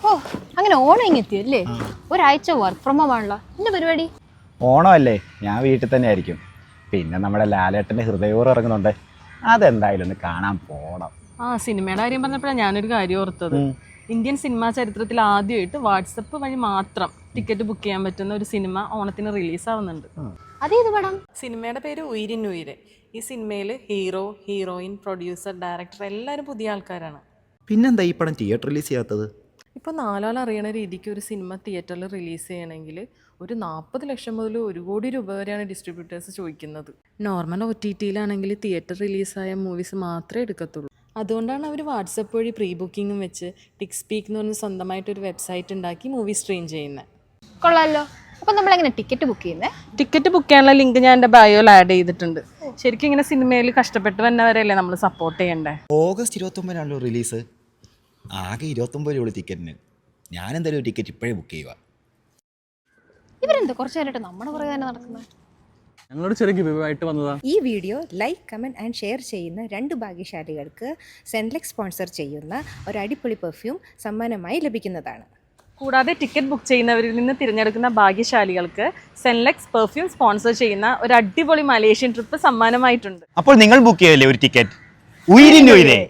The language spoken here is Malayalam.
ഓ അങ്ങനെ ഓണം ഇങ്ങെത്തിയല്ലേ? ഒരാഴ്ച വർക്ക് ഫ്രം ഹോം ആണല്ലോ. എന്താ പരിപാടി? ഓണമല്ലേ, ഞാൻ വീട്ടിൽ തന്നെ ആയിരിക്കും. പിന്നെ നമ്മുടെ ലാലേട്ടൻ്റെ ഹൃദയപൂർവ്വം ഇറങ്ങുന്നുണ്ട്, അതെന്തായാലും ഒന്ന് കാണാൻ പോണം. സിനിമയുടെ കാര്യം പറഞ്ഞപ്പോഴാണ് ഞാനൊരു കാര്യം ഓർത്തത്. ഇന്ത്യൻ സിനിമാ ചരിത്രത്തിൽ ആദ്യമായിട്ട് വാട്സപ്പ് വഴി മാത്രം ടിക്കറ്റ് ബുക്ക് ചെയ്യാൻ പറ്റുന്ന ഒരു സിനിമ ഓണത്തിന് റിലീസ് ആവുന്നുണ്ട്. അതേത് പടം? സിനിമയുടെ പേര് ഉയിരിനുയിര്. ഈ സിനിമയിൽ ഹീറോ, ഹീറോയിൻ, പ്രൊഡ്യൂസർ, ഡയറക്ടർ എല്ലാവരും പുതിയ ആൾക്കാരാണ്. പിന്നെന്താ ഈ പടം തിയേറ്റർ റിലീസ് ചെയ്യാത്തത്? ഇപ്പോൾ നാലാൾ അറിയണ രീതിക്ക് ഒരു സിനിമ തിയേറ്ററിൽ റിലീസ് ചെയ്യണമെങ്കിൽ ഒരു 40 ലക്ഷം മുതൽ 1 കോടി രൂപ വരെയാണ് ഡിസ്ട്രിബ്യൂട്ടേഴ്സ് ചോദിക്കുന്നത്. നോർമൽ OTTയിലാണെങ്കിൽ തിയേറ്റർ റിലീസായ മൂവീസ് മാത്രമേ എടുക്കത്തുള്ളൂ. അതുകൊണ്ടാണ് അവർ വാട്സപ്പ് വഴി പ്രീ ബുക്കിങ്ങും വെച്ച് ടിക്സ്പീക്ക് എന്ന് പറഞ്ഞ സ്വന്തമായിട്ടൊരു വെബ്സൈറ്റ് ഉണ്ടാക്കി മൂവി സ്ട്രീം ചെയ്യുന്നത്. കൊള്ളാമല്ലോ. അപ്പം നമ്മളെങ്ങനെ ടിക്കറ്റ് ബുക്ക് ചെയ്യുന്നത്? ടിക്കറ്റ് ബുക്ക് ചെയ്യാനുള്ള ലിങ്ക് ഞാൻ എൻ്റെ ബയോയിൽ ആഡ് ചെയ്തിട്ടുണ്ട്. ശരിക്കും ഇങ്ങനെ സിനിമയിൽ കഷ്ടപ്പെട്ട് വന്നവരെയല്ലേ നമ്മൾ സപ്പോർട്ട് ചെയ്യണ്ടേ. August 29 release. ആകെ 29 രൂപ ടിക്കറ്റിന്. ഞാനെന്തായാലും ടിക്കറ്റ് ഇപ്പോഴേ ബുക്ക് ചെയ്യുക. ഇവരെന്താ കുറച്ച് നേരമായിട്ട് നമ്മുടെ പുറകെ തന്നെ നടക്കുന്നത്? ഞങ്ങളോട് ചെറിയ ഗിവ്-ആയിട്ട് വന്നതാ. ഈ video like, comment and share ചെയ്യുന്ന 2 ഭാഗ്യശാലികൾക്ക് സെൻലെക്സ് സ്പോൺസർ ചെയ്യുന്ന ഒരു അടിപൊളി പെർഫ്യൂം സമ്മാനമായി ലഭിക്കുന്നതാണ്. കൂടാതെ ടിക്കറ്റ് ബുക്ക് ചെയ്യുന്നവരിൽ നിന്ന് തിരഞ്ഞെടുക്കുന്ന ഭാഗ്യശാലികൾക്ക് സെൻലെക്സ് പെർഫ്യൂം സ്പോൺസർ ചെയ്യുന്ന ഒരു അടിപൊളി മലേഷ്യൻ ട്രിപ്പ് സമ്മാനമായിട്ടുണ്ട്. അപ്പോൾ നിങ്ങൾ ബുക്ക് ചെയ്യല്ലേ ഒരു ടിക്കറ്റ്? ഉയിരിനുയിരേ.